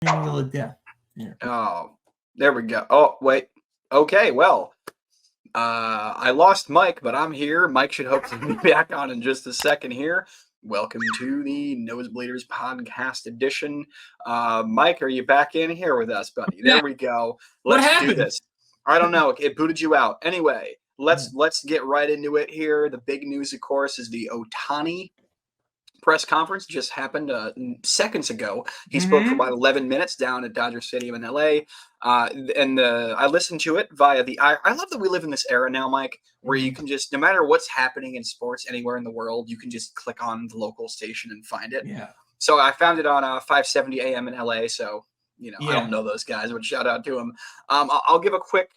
Wheel of Death. Yeah. Oh, there we go. Oh, wait. Okay, well, I lost Mike, but I'm here. Mike should hopefully be back on in just a second here. Welcome to the Nosebleeders podcast edition. Mike, are you back in here with us, buddy? There we go. Let's do this. I don't know. It booted you out. Anyway, let's get right into it here. The big news, of course, is the Ohtani press conference just happened seconds ago. He spoke for about 11 minutes down at Dodger Stadium in LA. I listened to it via I love that we live in this era now, Mike, where you can just, no matter what's happening in sports anywhere in the world, you can just click on the local station and find it. Yeah. So I found it on 570 AM in LA. So, I don't know those guys, but shout out to them. I'll give a quick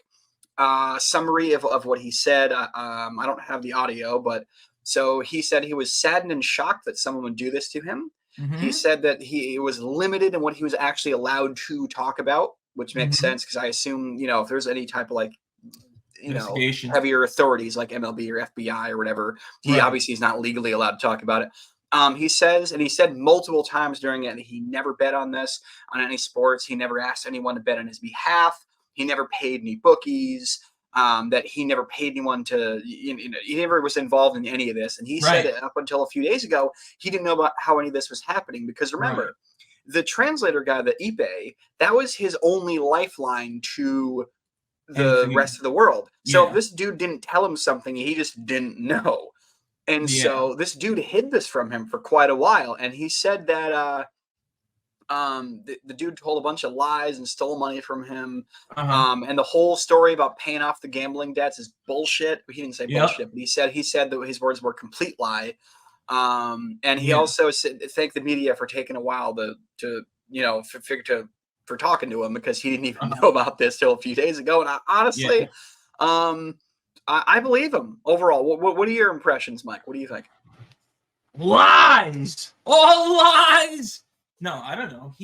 summary of what he said. I don't have the audio, but so he said he was saddened and shocked that someone would do this to him. He said that he was limited in what he was actually allowed to talk about, which makes sense because I assume, if there's any type of heavier authorities like MLB or FBI or whatever, he obviously is not legally allowed to talk about it. He said multiple times during it that he never bet on this, on any sports. He never asked anyone to bet on his behalf. He never paid any bookies. That he never paid anyone to, he never was involved in any of this. And he said it up until a few days ago, he didn't know about how any of this was happening. Because remember, the translator guy, the Ipe, that was his only lifeline to the rest of the world. So if this dude didn't tell him something, he just didn't know. And so this dude hid this from him for quite a while. And he said that the dude told a bunch of lies and stole money from him. And the whole story about paying off the gambling debts is bullshit. He didn't say bullshit, but he said that his words were a complete lie. And he also thanked the media for taking a while for talking to him, because he didn't even know about this till a few days ago. And I honestly, I believe him overall. What are your impressions, Mike? What do you think? Lies, all lies. No, I don't know.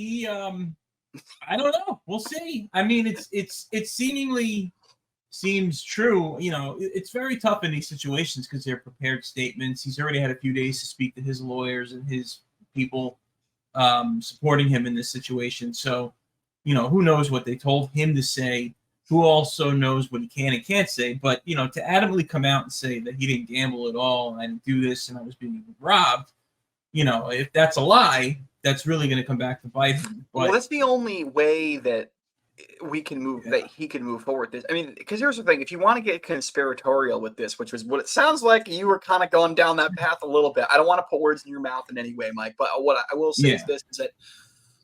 I don't know. We'll see. I mean, it seemingly seems true. It's very tough in these situations because they're prepared statements. He's already had a few days to speak to his lawyers and his people supporting him in this situation. So, who knows what they told him to say? Who also knows what he can and can't say? But, to adamantly come out and say that he didn't gamble at all and do this and I was being robbed, if that's a lie, that's really going to come back to bite him. But, well, that's the only way that we can move, that he can move forward. This, I mean, because here's the thing: if you want to get conspiratorial with this, which was what it sounds like, you were kind of going down that path a little bit. I don't want to put words in your mouth in any way, Mike. But what I will say is this: is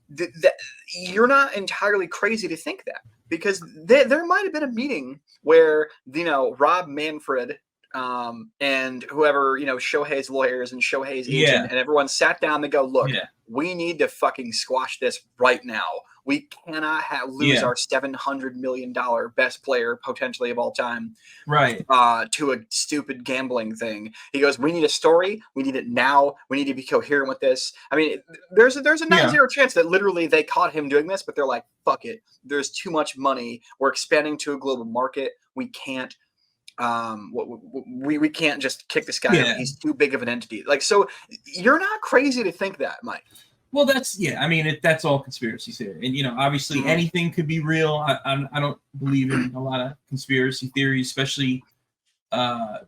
that you're not entirely crazy to think that, because there might have been a meeting where Rob Manfred. And whoever, Shohei's lawyers and Shohei's agent and everyone sat down and go, look, we need to fucking squash this right now. We cannot lose our $700 million best player potentially of all time, to a stupid gambling thing. He goes, we need a story. We need it now. We need to be coherent with this. I mean, there's a 9-0 chance that literally they caught him doing this, but they're like, fuck it. There's too much money. We're expanding to a global market. We can't. We can't just kick this guy out. He's too big of an entity. So you're not crazy to think that, Mike. Well, that's I mean, that's all conspiracy theory, and obviously anything could be real. I don't believe in a lot of conspiracy theories, especially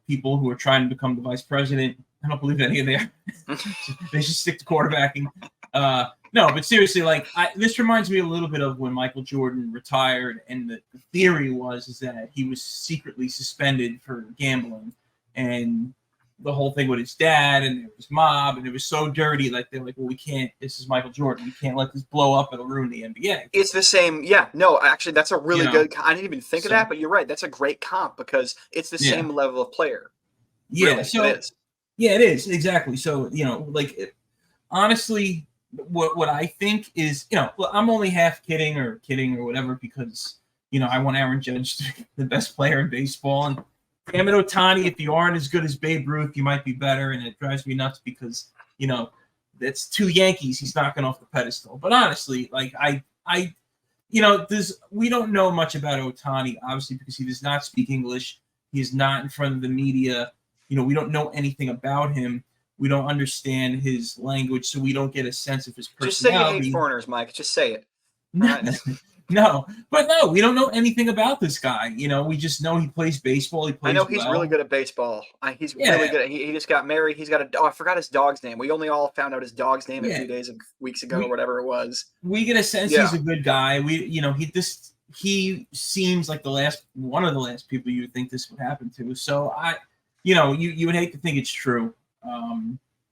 people who are trying to become the vice president. I don't believe any of that. They should stick to quarterbacking. No, but seriously, this reminds me a little bit of when Michael Jordan retired, and the theory is that he was secretly suspended for gambling, and the whole thing with his dad and his mob, and it was so dirty. They're like, well, we can't. This is Michael Jordan. We can't let this blow up. It'll ruin the NBA. It's the same. Yeah, no, actually, that's a really good. I didn't even think of that, but you're right. That's a great comp because it's the same level of player. Yeah, really, so it is. Yeah, it is exactly. So honestly. What I think is, I'm only half kidding or whatever, because, I want Aaron Judge to be the best player in baseball. And damn it, Ohtani, if you aren't as good as Babe Ruth, you might be better. And it drives me nuts because, that's two Yankees he's knocking off the pedestal. But honestly, we don't know much about Ohtani, obviously, because he does not speak English. He's not in front of the media. We don't know anything about him. We don't understand his language, so we don't get a sense of his personality. Just say you hate foreigners, Mike. Just say it. Right. No, but no, we don't know anything about this guy. We just know he plays baseball. He I plays know he's really well. good at baseball. He's really Yeah, good. He just got married. He's got I forgot his dog's name. We only all found out his dog's name a yeah. few weeks ago or We whatever it was. we get a sense Yeah. he's a good guy. He seems like one of the last people you would think this would happen to. So you would hate to think it's true.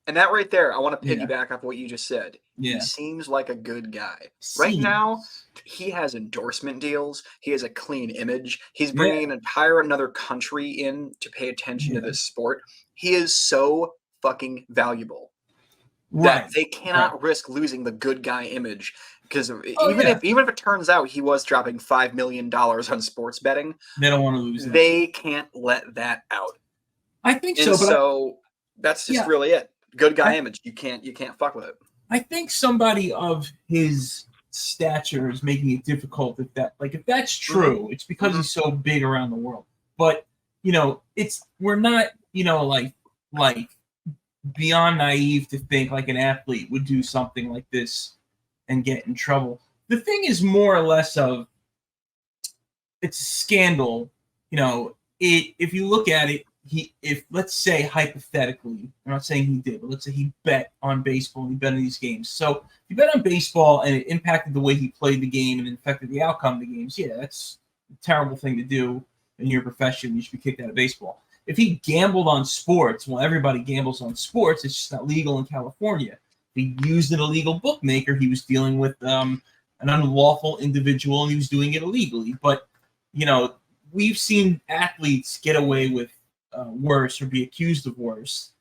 And that right there, I want to Yeah, piggyback off what you just said. He yeah. seems like a good guy. Right now, Seems. he has endorsement deals. He has a clean image. He's Yeah, bringing an entire another country in to pay attention to yeah. this sport. He is so fucking valuable that Right, they right. cannot risk losing the good guy image because Oh yeah, even if it turns out he was dropping $5 million on sports betting, they don't want to lose that. they can't let that out. I think And so, but so that's just yeah, really it. Good guy I, image. You can't fuck with it. I think somebody of his stature is making it difficult. If that's true, it's because Mhm. he's so big around the world. But we're not like beyond naive to think like an athlete would do something like this and get in trouble. The thing is more or less of it's a scandal. If you look at it, if let's say hypothetically, I'm not saying he did, but let's say he bet on baseball and he bet on these games. So if you bet on baseball and it impacted the way he played the game and it affected the outcome of the games, yeah, that's a terrible thing to do in your profession. You should be kicked out of baseball. If he gambled on sports, well, everybody gambles on sports. It's just not legal in California. If he used an illegal bookmaker, he was dealing with an unlawful individual and he was doing it illegally. But we've seen athletes get away with worse or be accused of worse.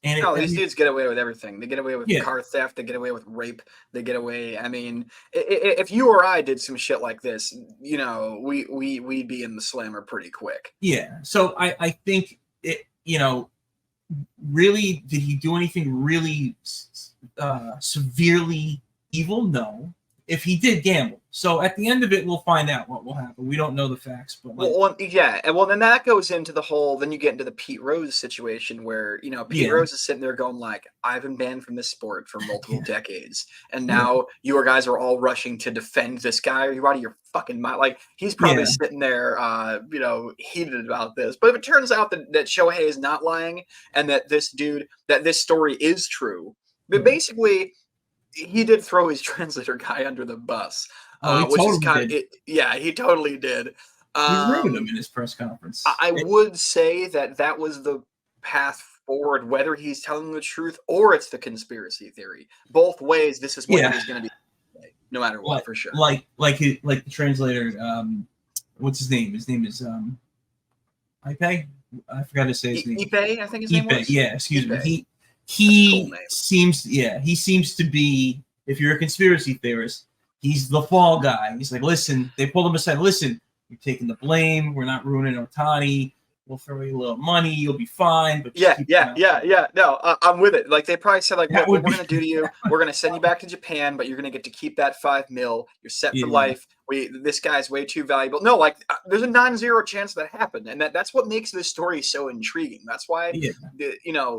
And These dudes get away with everything. They get away with yeah, car theft. They get away with rape. They get away. I mean, if you or I did some shit like this, we'd be in the slammer pretty quick. yeah. So I think it. Really, did he do anything really severely evil? No. If he did gamble, so at the end of it, we'll find out what will happen. We don't know the facts, but Yeah, and then that goes into the whole. Then you get into the Pete Rose situation where Pete yeah, Rose is sitting there going like, "I've been banned from this sport for multiple yeah, decades, and yeah, now you guys are all rushing to defend this guy. Are you out of your fucking mind?" Like he's probably yeah, sitting there, heated about this. But if it turns out that Shohei is not lying and that this story is true, but yeah. basically he did throw his translator guy under the bus, Oh, he which is totally kind of did. yeah, he totally did. He ruined him in his press conference. I would say that was the path forward, whether he's telling the truth or it's the conspiracy theory. Both ways, this is what Yeah, he was going to be, no matter what, for sure. like the translator. What's his name? His name is Ipe. I forgot to say his name. Ipe, I think his name Ipe. was. Yeah, excuse Ipe. me. That's a cool name. He seems to be. If you're a conspiracy theorist, he's the fall guy. He's like, listen, they pulled him aside. Listen, you're taking the blame. We're not ruining Ohtani. We'll throw you a little money. You'll be fine. But Yeah. No, I'm with it. Like they probably said, like, what we're be- going to do to you, we're going to send you back to Japan, but you're going to get to keep that $5 million. You're set for Yeah. life. This guy's way too valuable. No, like there's a non-zero chance that happened, and that's what makes this story so intriguing. That's why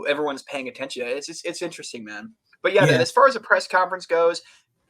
everyone's paying attention. It's interesting, man. But yeah, man, as far as the press conference goes,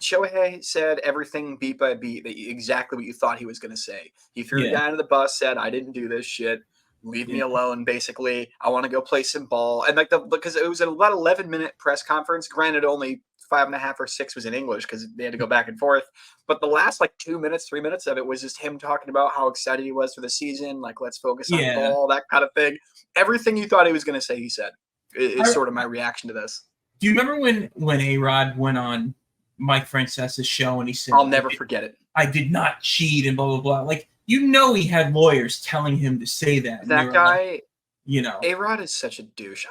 Shohei said everything beat by beat, exactly what you thought he was going to say. He threw the guy under the bus, said, "I didn't do this shit. Leave me alone." Basically, I want to go play some ball. And because it was about 11-minute press conference. Granted, only 5.5 or 6 was in English because they had to go back and forth. But the last 3 minutes of it was just him talking about how excited he was for the season. Like, let's focus on ball, that kind of thing. Everything you thought he was going to say, he said. Is sort of my reaction to this. Do you remember when A-Rod went on Mike Francesa's show and he said, "I'll never forget it. I did not cheat," and blah blah blah. Like, he had lawyers telling him to say that. That guy, like, A-Rod is such a douche.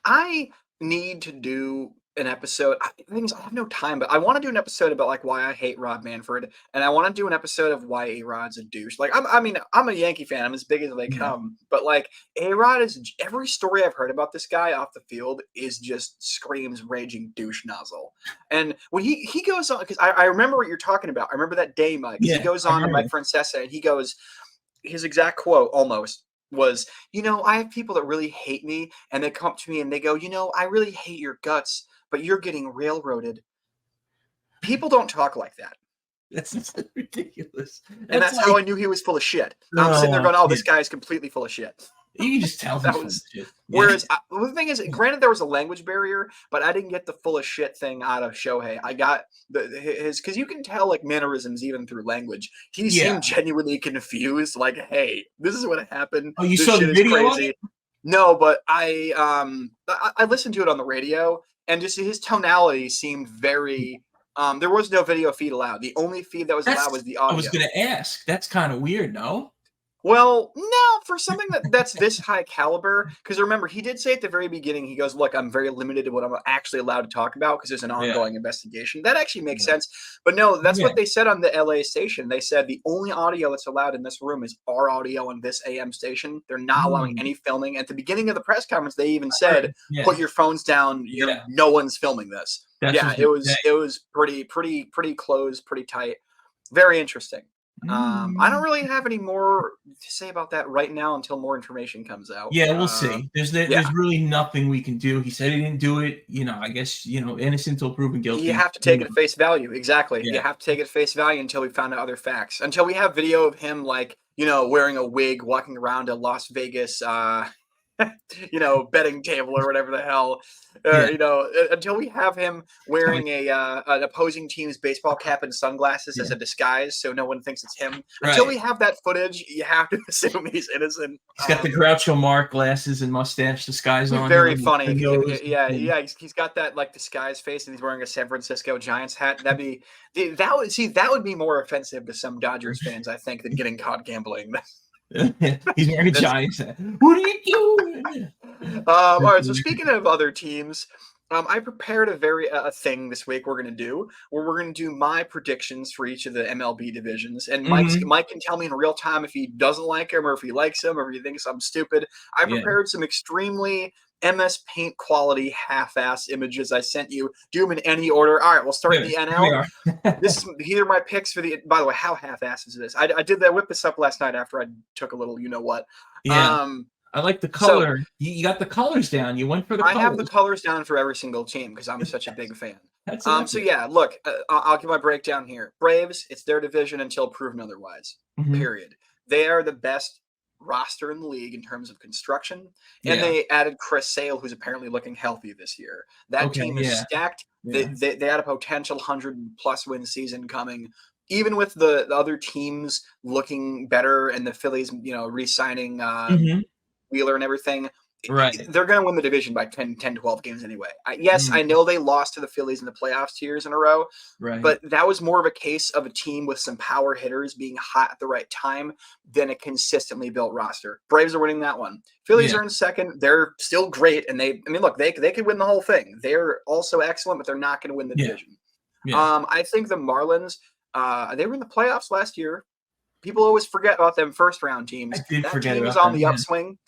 I need to do an episode. I have no time, but I want to do an episode about why I hate Rob Manfred, and I want to do an episode of why A-Rod's a douche. I'm a Yankee fan. I'm as big as they come, but A-Rod is, every story I've heard about this guy off the field is just screams raging douche nozzle. And when he goes on, because I remember what you're talking about. I remember that day, Mike. He goes on to Mike Francesa, and he goes, his exact quote almost was, "I have people that really hate me, and they come up to me and they go, I really hate your guts, but you're getting railroaded." People don't talk like that. That's ridiculous. And that's how I knew he was full of shit. I'm sitting there going, "Oh, this guy is completely full of shit." You can just tell that he's was. full of shit. Whereas the thing is, granted, there was a language barrier, but I didn't get the full of shit thing out of Shohei. I got his because you can tell like mannerisms even through language. He seemed genuinely confused. Like, hey, this is what happened. Oh, you this saw shit the video? Is crazy. No, but I listened to it on the radio, and just his tonality seemed very. There was no video feed allowed. The only feed that was allowed was the audio. I was going to ask. That's kind of weird, no? Well, no, for something that's this high caliber, because remember, he did say at the very beginning, he goes, look, I'm very limited to what I'm actually allowed to talk about because there's an ongoing investigation. That actually makes sense. But no, that's what they said on the LA station. They said the only audio that's allowed in this room is our audio on this AM station. They're not allowing any filming. At the beginning of the press conference, they even said, put your phones down. No one's filming this. It was pretty close, pretty tight. Very interesting. I don't really have any more to say about that right now until more information comes out. Yeah, we'll see. There's really nothing we can do. He said he didn't do it. I guess, innocent until proven guilty. You have to take it at face value. Exactly. You have to take it at face value until we found out other facts. Until we have video of him, like, wearing a wig, walking around a Las Vegas, betting table or whatever the hell, until we have him wearing an opposing team's baseball cap and sunglasses as a disguise so no one thinks it's him. Until we have that footage, you have to assume he's innocent. He's got the Groucho Marx glasses and mustache disguise on. Very funny. He's got that like disguise face and he's wearing a San Francisco Giants hat. That would be more offensive to some Dodgers fans, I think, than getting caught gambling. He's wearing a Giants hat. What are you doing? All right. So speaking of other teams, I prepared a thing this week we're going to do where we're going to do my predictions for each of the MLB divisions. And Mike can tell me in real time if he doesn't like him or if he likes him or if he thinks I'm stupid. I prepared some extremely MS Paint quality half-ass images I sent you. Do them in any order. All right, we'll start in the NL. These are my picks for the. By the way, how half-ass is this? I did that. Whip this up last night after I took a little. You know what? Yeah. I like the color. So, you got the colors down. You went for the colors. I have the colors down for every single team because I'm such a big fan. So yeah, look, I'll give my breakdown here. Braves, it's their division until proven otherwise. Period. They are the best roster in the league in terms of construction, and they added Chris Sale, who's apparently looking healthy this year. That team is stacked. They had a potential 100+ win season coming. Even with the other teams looking better and the Phillies, re-signing Wheeler and everything, they're going to win the division by 10, 12 games anyway. I know they lost to the Phillies in the playoffs 2 years in a row, but that was more of a case of a team with some power hitters being hot at the right time than a consistently built roster. Braves are winning that one. Phillies are in second. They're still great, and they could win the whole thing. They're also excellent, but they're not going to win the division. I think the Marlins, they were in the playoffs last year. People always forget about them first-round teams. That team is on the upswing.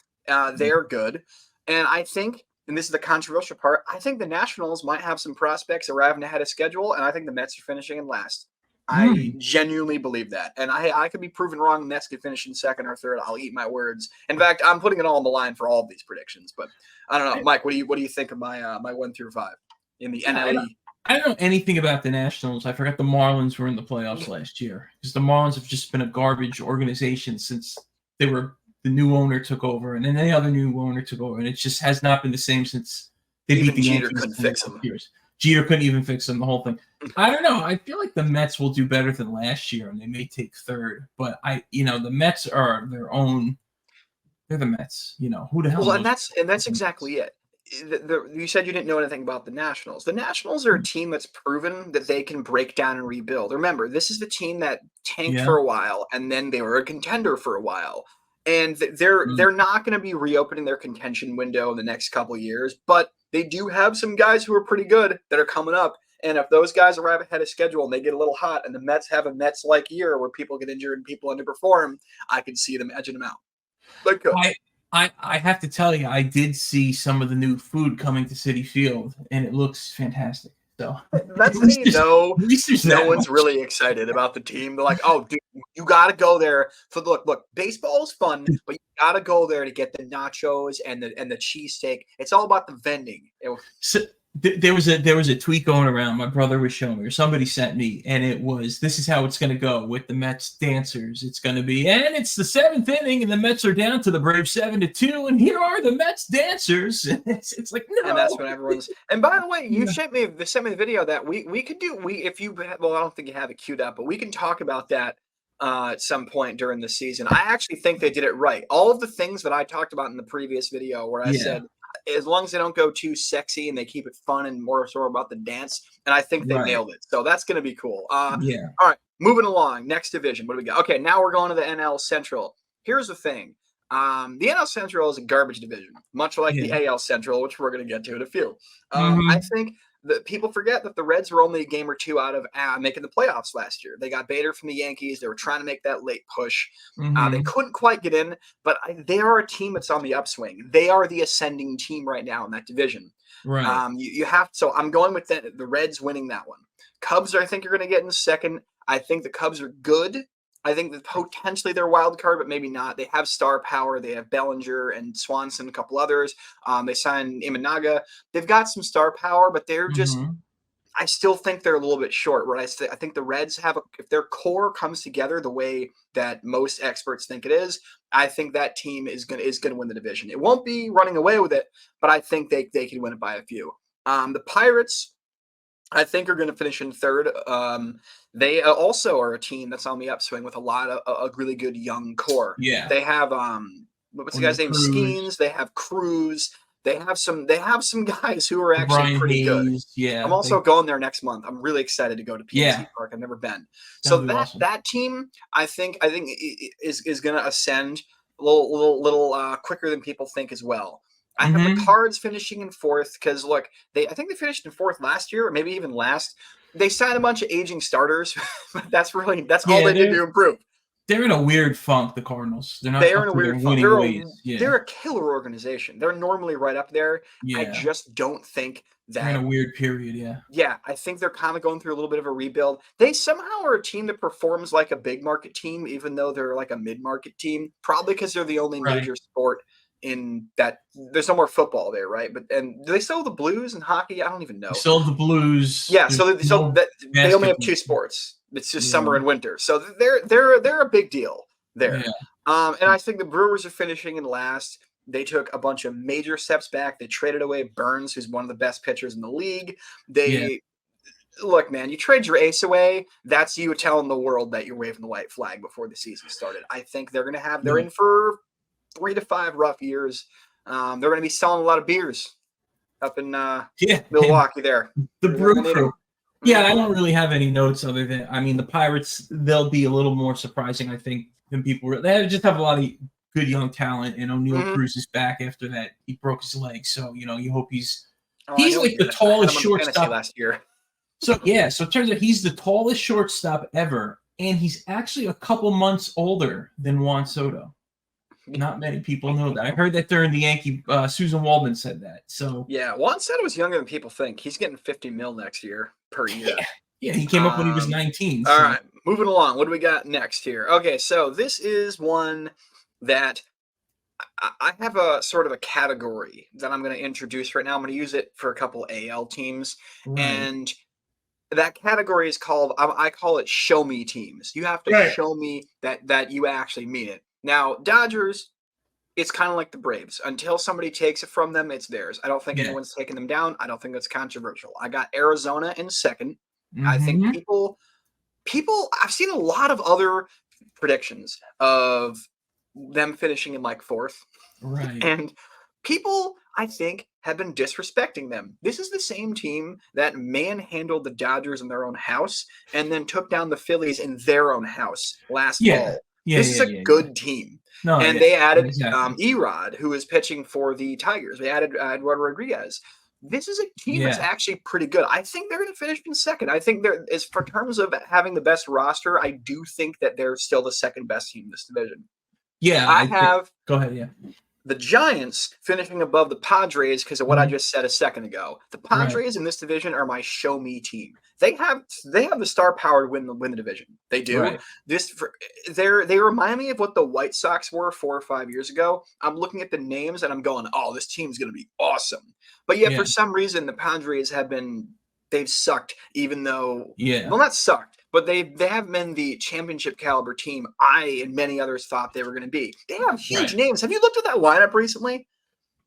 They're good. And I think, and this is the controversial part, I think the Nationals might have some prospects arriving ahead of schedule, and I think the Mets are finishing in last. I genuinely believe that. And I could be proven wrong. The Mets could finish in second or third. I'll eat my words. In fact, I'm putting it all on the line for all of these predictions. But I don't know. Mike, what do you think of my 1 through 5 in the NL? I don't know anything about the Nationals. I forgot the Marlins were in the playoffs last year because the Marlins have just been a garbage organization since the new owner took over, and then the other new owner took over, and it just has not been the same since they beat the Yankees. Jeter couldn't fix them. Jeter couldn't even fix them, the whole thing. I don't know. I feel like the Mets will do better than last year, and they may take third. But the Mets are their own. They're the Mets. Who the hell? Well, and that's exactly it. You said you didn't know anything about the Nationals. The Nationals are a team that's proven that they can break down and rebuild. Remember, this is the team that tanked for a while, and then they were a contender for a while. And they're not going to be reopening their contention window in the next couple of years, but they do have some guys who are pretty good that are coming up. And if those guys arrive ahead of schedule and they get a little hot, and the Mets have a Mets-like year where people get injured and people underperform, I can see them edging them out. But good. I have to tell you, I did see some of the new food coming to Citi Field, and it looks fantastic. So that's how you know no one's really excited about the team. They're like, "Oh, dude, you got to go there for look. Baseball is fun, but you got to go there to get the nachos and the cheesesteak. It's all about the vending." There was a tweet going around. My brother was showing me, or somebody sent me, and it was, "This is how it's going to go with the Mets dancers. It's going to be, and it's the 7th inning, and the Mets are down to the Braves 7-2, and here are the Mets dancers." It's like, no. And that's when everyone's. And by the way, you sent me the video that we could do. If you, well, I don't think you have it queued up, but we can talk about that at some point during the season. I actually think they did it right. All of the things that I talked about in the previous video, where I said, as long as they don't go too sexy and they keep it fun and more sort of about the dance, and I think they nailed it. So that's going to be cool. All right, moving along. Next division. What do we got? Okay, now we're going to the NL Central. Here's the thing. The NL Central is a garbage division, much like the AL Central, which we're going to get to in a few. I think that people forget that the Reds were only a game or two out of making the playoffs last year. They got Bader from the Yankees. They were trying to make that late push. They couldn't quite get in, but they are a team that's on the upswing. They are the ascending team right now in that division. Right. You have, so I'm going with the Reds winning that one. Cubs, I think, are going to get in second. I think the Cubs are good. I think that potentially they're wild card, but maybe not. They have star power. They have Bellinger and Swanson, a couple others. They signed Imanaga. They've got some star power, but they're just – I still think they're a little bit short. Where I think the Reds have – if their core comes together the way that most experts think it is, I think that team is going to win the division. It won't be running away with it, but I think they can win it by a few. The Pirates – I think are going to finish in third. They also are a team that's on the upswing with a lot of a really good young core. Yeah, they have what's the guy's name? Skeens. They have Cruz. They have some guys who are actually Brian pretty Hayes, good. Yeah, I'm also going there next month. I'm really excited to go to PNC Park. I've never been. So that team, I think is going to ascend a little quicker than people think as well. I have the Cards finishing in fourth because, look, I think they finished in fourth last year, or maybe even last. They signed a bunch of aging starters. That's all they did to improve. They're in a weird funk, the Cardinals. They're in a weird funk. They're a killer organization. They're normally right up there. Yeah. I just don't think that they're in a weird period. Yeah, I think they're kind of going through a little bit of a rebuild. They somehow are a team that performs like a big market team, even though they're like a mid-market team. Probably because they're the only major sport in that there's no more football there, right? And do they still have the Blues and hockey? I don't even know. Still the Blues. Yeah, they only have two sports. It's just summer and winter. So they're a big deal there. Yeah. And I think the Brewers are finishing in last. They took a bunch of major steps back. They traded away Burns, who's one of the best pitchers in the league. Look, man, you trade your ace away. That's you telling the world that you're waving the white flag before the season started. I think they're going to they're in for 3 to 5 rough years. They're going to be selling a lot of beers up in Milwaukee there. The Brew Crew. Yeah, I don't really have any notes other than, I mean, the Pirates, they'll be a little more surprising, I think, than people. They just have a lot of good young talent, and O'Neal Cruz is back after that. He broke his leg, so, you hope he's like the tallest shortstop last year. So it turns out he's the tallest shortstop ever, and he's actually a couple months older than Juan Soto. Not many people know that. I heard that during the Yankee. Susan Waldman said that. So yeah, Juan Soto was younger than people think. He's getting $50 million next year per year. Yeah, he came up when he was 19. All right, moving along. What do we got next here? Okay, so this is one that I have a sort of a category that I'm going to introduce right now. I'm going to use it for a couple AL teams, and that category is called. I call it "Show Me" teams. You have to show me that you actually mean it. Now, Dodgers, it's kind of like the Braves. Until somebody takes it from them, it's theirs. I don't think anyone's taking them down. I don't think that's controversial. I got Arizona in second. I think people, I've seen a lot of other predictions of them finishing in like fourth. Right. And people, I think, have been disrespecting them. This is the same team that manhandled the Dodgers in their own house and then took down the Phillies in their own house last fall. This is a good team. They added Erod, who is pitching for the Tigers. They added Eduardo Rodriguez. This is a team that's actually pretty good. I think they're going to finish in second. I think for terms of having the best roster, I do think that they're still the second best team in this division. Yeah. Go ahead, yeah. The Giants finishing above the Padres because of what I just said a second ago. The Padres in this division are my show me team. they have the star power to win the division. They do. Right. They remind me of what the White Sox were 4 or 5 years ago. I'm looking at the names and I'm going, oh, this team's going to be awesome. But yet, for some reason, the Padres they've sucked, even though, well, not sucked, but they have been the championship caliber team I and many others thought they were going to be. They have huge names. Have you looked at that lineup recently?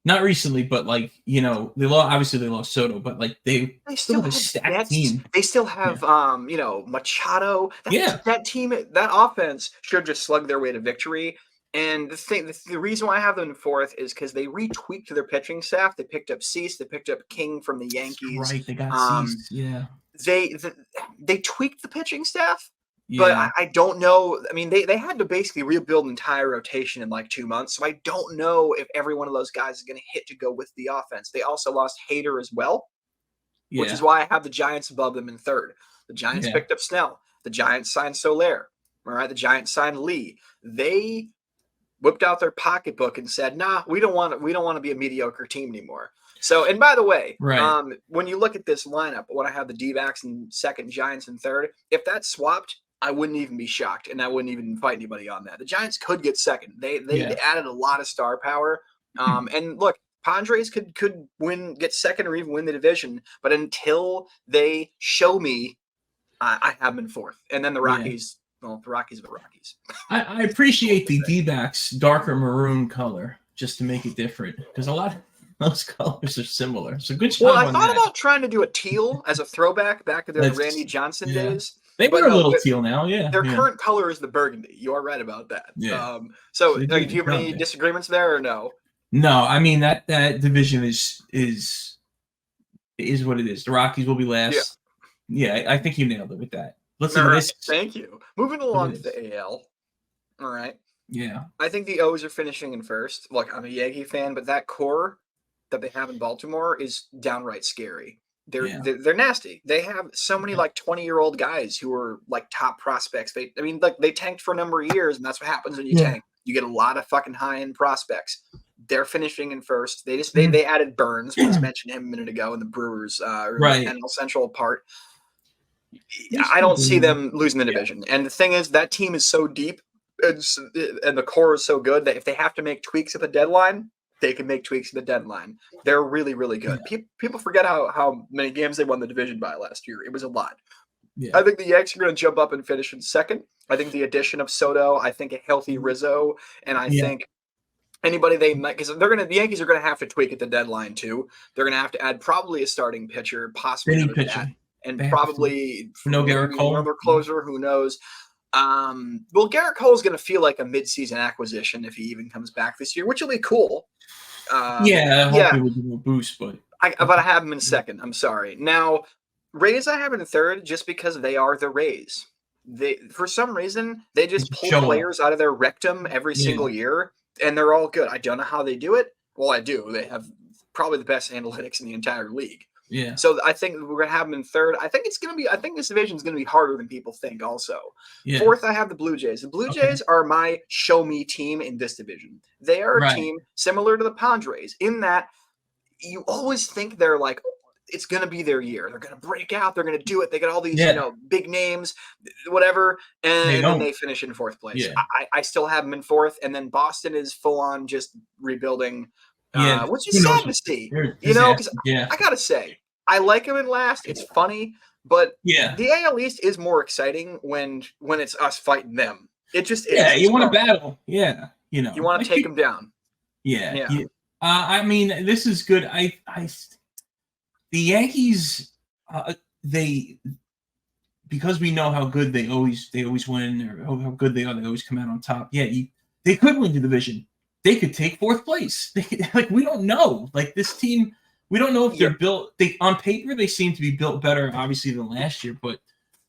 Not recently, but like, they lost Soto, but like they still have a stacked team. They still have Machado. That team, that offense should just slug their way to victory. And the reason why I have them in fourth is because they retweaked their pitching staff. They picked up Cease. They picked up King from the Yankees. Right, they got Cease. Yeah. They tweaked the pitching staff. But I don't know. I mean, they had to basically rebuild an entire rotation in like 2 months. So I don't know if every one of those guys is going to hit to go with the offense. They also lost Hader as well, which is why I have the Giants above them in third. The Giants picked up Snell. The Giants signed Soler. All right, the Giants signed Lee. They whipped out their pocketbook and said, "Nah, we don't want to be a mediocre team anymore." So, and by the way, when you look at this lineup, when I have the D-backs in second, Giants in third, if that's swapped, I wouldn't even be shocked, and I wouldn't even fight anybody on that. The Giants could get second. They added a lot of star power. And look, Padres could get second or even win the division, but until they show me, I have them in fourth. And then the Rockies, well, the Rockies are the Rockies. I appreciate the D-backs darker maroon color just to make it different, because a lot of those colors are similar. So good job. Well, I thought about trying to do a teal as a throwback back to the Randy Johnson days. They were a little teal now, Their current color is the burgundy. You are right about that. Yeah. So do you have any disagreements there or no? No, I mean that division is what it is. The Rockies will be last. Yeah, I think you nailed it with that. Let's see this. Thank you. Moving along to the AL. All right. Yeah. I think the O's are finishing in first. Look, I'm a Yankee fan, but that core that they have in Baltimore is downright scary. They're nasty. They have so many like 20-year-old guys who are like top prospects. They tanked for a number of years, and that's what happens when you tank. You get a lot of fucking high-end prospects. They're finishing in first. They added Burns. We just mentioned him a minute ago in the Brewers NL Central part. I don't see them losing the division. And the thing is, that team is so deep and the core is so good that if they have to make tweaks at the deadline, they can make tweaks at the deadline. They're really, really good. People forget how many games they won the division by last year. It was a lot. I think the Yankees are going to jump up and finish in second. I think the addition of Soto, I think a healthy Rizzo, and I think anybody they might, because the Yankees are going to have to tweak at the deadline too. They're going to have to add probably a starting pitcher, possibly and probably Garrett Cole, another closer. Who knows? Well, Garrett Cole is going to feel like a mid-season acquisition if he even comes back this year, which will be cool. I hope he will give him a boost, but I have him in second. I'm sorry. Now, Rays I have in third just because they are the Rays. They, for some reason, they just pull players out of their rectum every single year, and they're all good. I don't know how they do it. Well, I do. They have probably the best analytics in the entire league. Yeah. So I think we're gonna have them in third. I think this division is gonna be harder than people think. Also, fourth, I have the Blue Jays. The Blue Jays are my show me team in this division. They are a team similar to the Padres in that you always think they're like, it's gonna be their year. They're gonna break out. They're gonna do it. They got all these big names, whatever, and then they finish in fourth place. Yeah. I still have them in fourth, and then Boston is full on just rebuilding. Which is sad to see, because I gotta say, I like him in last. It's funny, but the AL East is more exciting when it's us fighting them. It just is. Yeah, you want to battle. Yeah, you want to take them down. Yeah. I mean, this is good. The Yankees, because we know how good they always win, or how good they are, they always come out on top. Yeah, they could win the division. They could take fourth place. We don't know. Like, this team, we don't know if they're built. On paper, they seem to be built better, obviously, than last year. But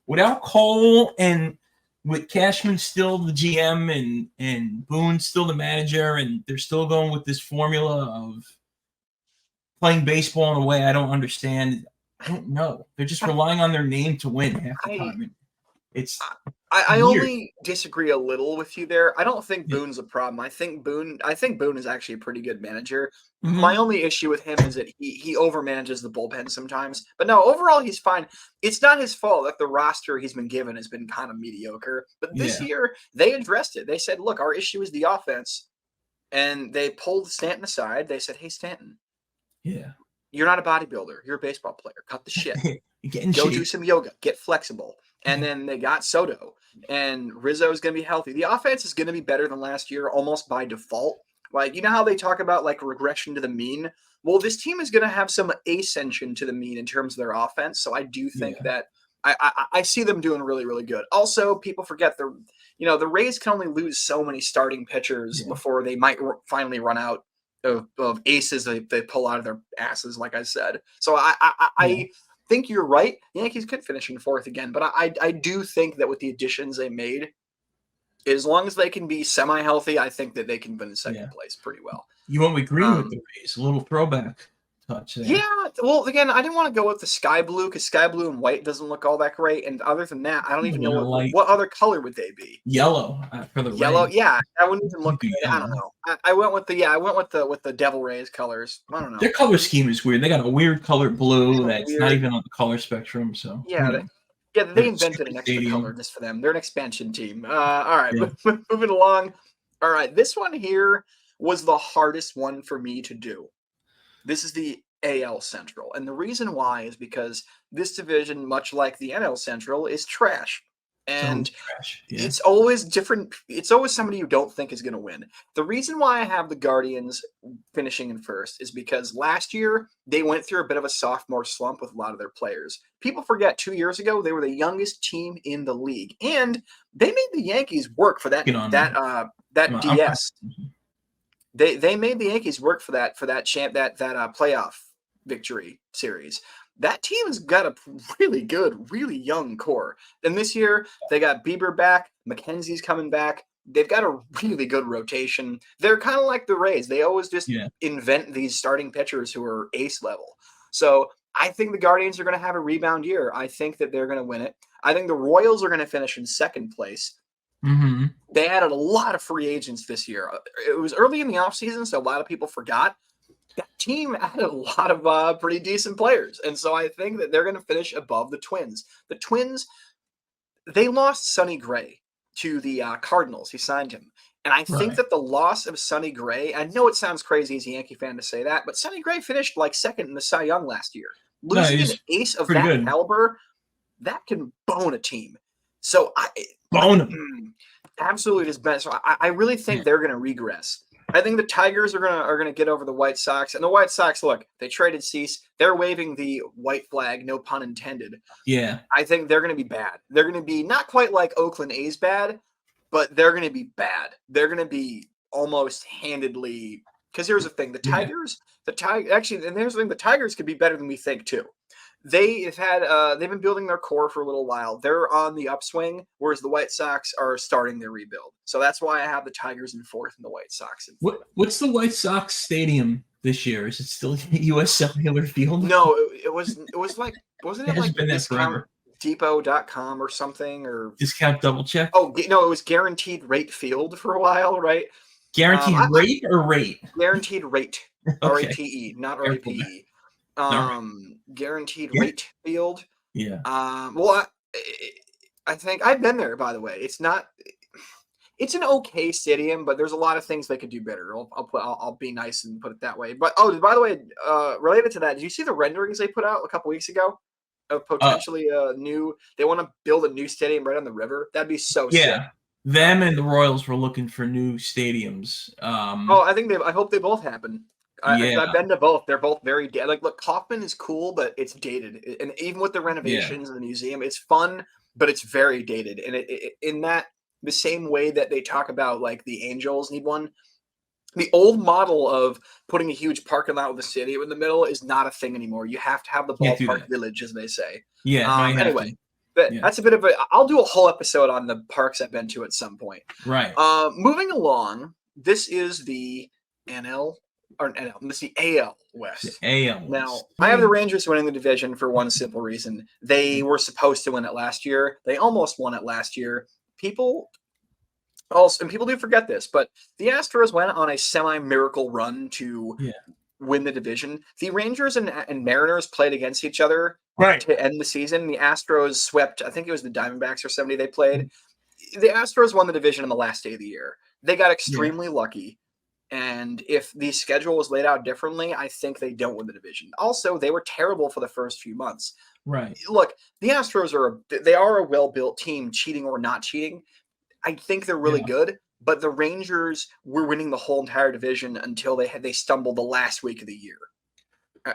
without Cole and with Cashman still the GM and Boone still the manager, and they're still going with this formula of playing baseball in a way I don't understand. I don't know. They're just relying on their name to win half the time. I Weird. only disagree a little with you there. I don't think Boone's a problem. I think Boone is actually a pretty good manager. Mm-hmm. My only issue with him is that he overmanages the bullpen sometimes. But no, overall he's fine. It's not his fault that the roster he's been given has been kind of mediocre. But this Yeah. year they addressed it. They said, "Look, our issue is the offense." And they pulled Stanton aside. They said, "Hey Stanton, Yeah. you're not a bodybuilder. You're a baseball player. Cut the shit. You're getting Go shape. do some yoga. Get flexible." And then they got Soto, and Rizzo is going to be healthy. The offense is going to be better than last year almost by default. Like, you know how they talk about like regression to the mean? Well, this team is going to have some ascension to the mean in terms of their offense. So I do think that I see them doing really, really good. Also, people forget the Rays can only lose so many starting pitchers before they might finally run out of aces they pull out of their asses, like I said. So I think you're right. Yankees could finish in fourth again, but I do think that with the additions they made, as long as they can be semi-healthy, I think that they can win second place pretty well. You went with green with the Rays, a little throwback touch there. Yeah, well, again, I didn't want to go with the sky blue because sky blue and white doesn't look all that great. And other than that, I don't even know what other color would they be. Yellow for the yellow. Rays. Yeah, that wouldn't even look good. I don't know. I went with the Devil Rays colors. I don't know. Their color scheme is weird. They got a weird color blue that's not even on the color spectrum. So they invented an extra color just for them. They're an expansion team. All right, moving along. All right, this one here was the hardest one for me to do. This is the AL Central. And the reason why is because this division, much like the NL Central, is trash. And it's always different. It's always somebody you don't think is going to win. The reason why I have the Guardians finishing in first is because last year they went through a bit of a sophomore slump with a lot of their players. People forget 2 years ago they were the youngest team in the league, and they made the Yankees work for that DS. They made the Yankees work for that playoff victory series. That team has got a really good, really young core. And this year, they got Bieber back. McKenzie's coming back. They've got a really good rotation. They're kind of like the Rays. They always just invent these starting pitchers who are ace level. So I think the Guardians are going to have a rebound year. I think that they're going to win it. I think the Royals are going to finish in second place. Mm-hmm. They added a lot of free agents this year. It was early in the offseason, so a lot of people forgot. That team added a lot of pretty decent players. And so I think that they're going to finish above the Twins. The Twins, they lost Sonny Gray to the Cardinals. He signed him. And I think that the loss of Sonny Gray, I know it sounds crazy as a Yankee fan to say that, but Sonny Gray finished like second in the Cy Young last year. Losing an ace of that caliber, that can bone a team. So absolutely it is best. So I really think they're going to regress. I think the Tigers are gonna get over the White Sox, and the White Sox, look, they traded Cease. They're waving the white flag, no pun intended. Yeah, I think they're gonna be bad. They're gonna be not quite like Oakland A's bad, but they're gonna be bad. They're gonna be almost handedly. Because here's the thing: the Tigers could be better than we think too. They've been building their core for a little while. They're on the upswing, whereas the White Sox are starting their rebuild. So that's why I have the Tigers in fourth and the White Sox in fifth. What's the White Sox stadium this year? Is it still U.S. Cellular Field? No, it was like, wasn't it like DiscountDepot.com or something, or Discount Double Check? Oh no, it was Guaranteed Rate Field for a while, right? Guaranteed Rate or Rate? Guaranteed Rate. Okay. RATE, not RAPE. Guaranteed Rate Field. Yeah. Well, I think I've been there. By the way, it's an okay stadium, but there's a lot of things they could do better. I'll be nice and put it that way. But by the way, related to that, did you see the renderings they put out a couple weeks ago of potentially new? They want to build a new stadium right on the river. That'd be so sick. Them and the Royals were looking for new stadiums. I hope they both happen. I've been to both. They're both very dated. Like, look, Kauffman is cool, but it's dated. And even with the renovations in the museum, it's fun, but it's very dated. And in the same way that they talk about, like, the Angels need one, the old model of putting a huge parking lot with a stadium in the middle is not a thing anymore. You have to have the ballpark village, as they say. Anyway, that's a bit of I'll do a whole episode on the parks I've been to at some point. Right. Moving along, this is the NL. Or NL, it's the AL West. The AL West. Now, I have the Rangers winning the division for one simple reason. They were supposed to win it last year. They almost won it last year. people also, and people do forget this, but the Astros went on a semi-miracle run to win the division. The Rangers and Mariners played against each other to end the season. The Astros swept, I think it was the Diamondbacks or somebody they played. The Astros won the division on the last day of the year. They got extremely lucky. And if the schedule was laid out differently, I think they don't win the division. Also, they were terrible for the first few months. Right. Look, the Astros are a well-built team, cheating or not cheating. I think they're really good, but the Rangers were winning the whole entire division until they stumbled the last week of the year.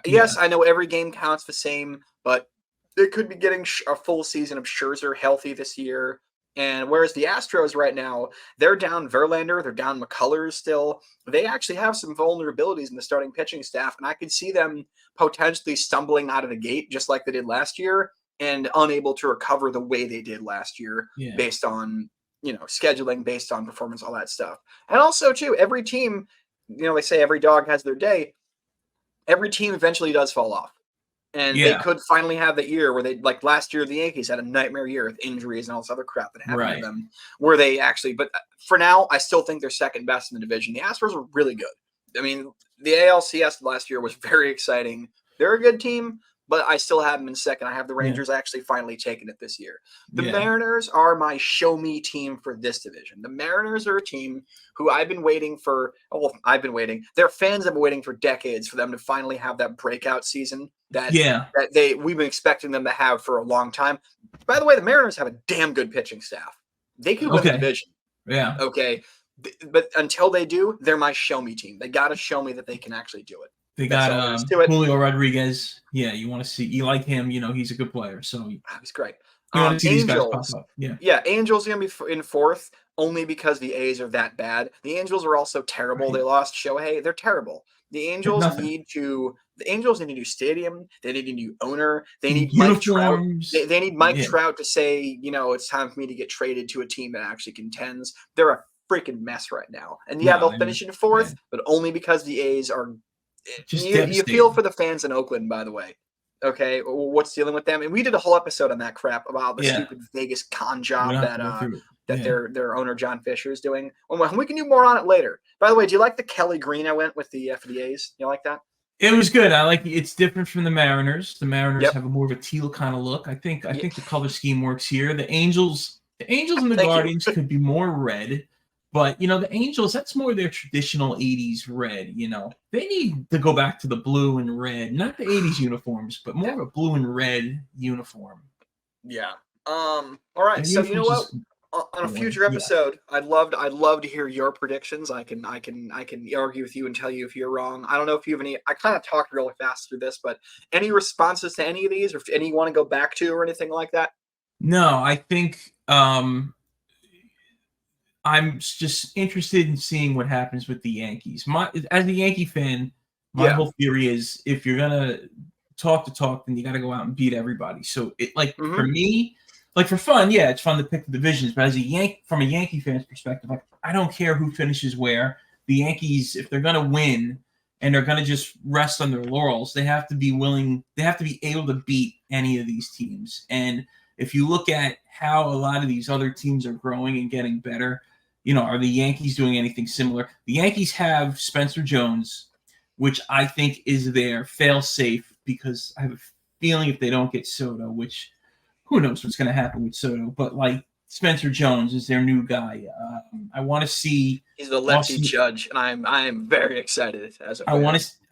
Yes, I know every game counts the same, but they could be getting a full season of Scherzer healthy this year. And whereas the Astros right now, they're down Verlander, they're down McCullers still. They actually have some vulnerabilities in the starting pitching staff, and I could see them potentially stumbling out of the gate just like they did last year and unable to recover the way they did last year based on scheduling, based on performance, all that stuff. And also, too, every team, they say every dog has their day. Every team eventually does fall off. And they could finally have that year where they, like last year, the Yankees had a nightmare year with injuries and all this other crap that happened to them, where they actually, but for now, I still think they're second best in the division. The Astros are really good. I mean, the ALCS last year was very exciting. They're a good team, but I still have them in second. I have the Rangers actually finally taking it this year. The Mariners are my show me team for this division. The Mariners are a team who I've been waiting for. Oh, I've been waiting. Their fans have been waiting for decades for them to finally have that breakout season that we've been expecting them to have for a long time. By the way, the Mariners have a damn good pitching staff. They could win the division. Yeah. Okay. But until they do, they're my show me team. They got to show me that they can actually do it. They got Julio Rodriguez. Yeah, you want to see. You like him. He's a good player. So he's great. You want to see these guys pop up. Angels going to be in fourth only because the A's are that bad. The Angels are also terrible. They lost Shohei. They're terrible. The Angels need to do stadium. They need a new owner. They need Mike Trout. They need Mike Trout to say, it's time for me to get traded to a team that actually contends. They're a freaking mess right now. And they'll finish in fourth, but only because the A's are. You feel for the fans in Oakland, by the way. Okay, what's dealing with them? And we did a whole episode on that crap about the stupid Vegas con job that their owner John Fisher is doing. Well, we can do more on it later. By the way, do you like the Kelly Green I went with for the A's? You like that? It was good. I like it's different from the Mariners. The Mariners have a more of a teal kind of look. I think the color scheme works here. The Angels and the Guardians could be more red. But, the Angels, that's more their traditional 80s red, They need to go back to the blue and red. Not the 80s uniforms, but more of a blue and red uniform. Yeah. All right. So, you know what? On a future episode, I'd love to hear your predictions. I can argue with you and tell you if you're wrong. I don't know if you have any. I kind of talked really fast through this, but any responses to any of these, or if any you want to go back to, or anything like that? No, I think I'm just interested in seeing what happens with the Yankees. As a Yankee fan, my whole theory is if you're gonna talk, then you got to go out and beat everybody. So for me, for fun, it's fun to pick the divisions. But as from a Yankee fan's perspective, I don't care who finishes where. The Yankees, if they're gonna win and they're gonna just rest on their laurels, they have to be willing. They have to be able to beat any of these teams. And if you look at how a lot of these other teams are growing and getting better. Are the Yankees doing anything similar? The Yankees have Spencer Jones, which I think is their fail-safe because I have a feeling if they don't get Soto, which who knows what's going to happen with Soto, but Spencer Jones is their new guy. I want to see. He's the lefty judge, and I am very excited as a fan.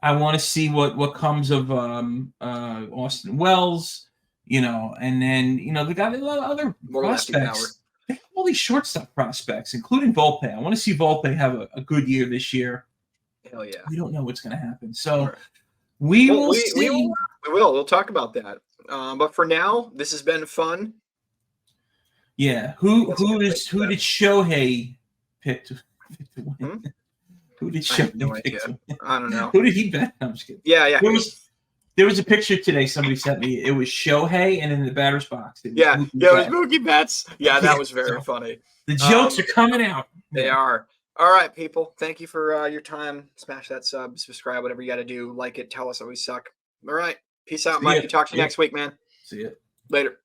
I want to see what comes of Austin Wells, and then they got a lot of other more prospects. All these shortstop prospects, including Volpe. I want to see Volpe have a good year this year. Hell yeah. We don't know what's going to happen. So we will see. We will. We'll talk about that. But for now, this has been fun. Yeah. Who did Shohei pick to win? Who did Shohei pick to win? I don't know. Who did he bet? No, I'm just kidding. Yeah. There was a picture today somebody sent me. It was Shohei, and in the batter's box. It was Mookie Betts. Yeah, that was very funny. The jokes are coming out. They are. All right, people. Thank you for your time. Smash that sub, subscribe, whatever you got to do. Like it. Tell us that we suck. All right. Peace out, Mike. Talk to you next week, man. See ya. Later.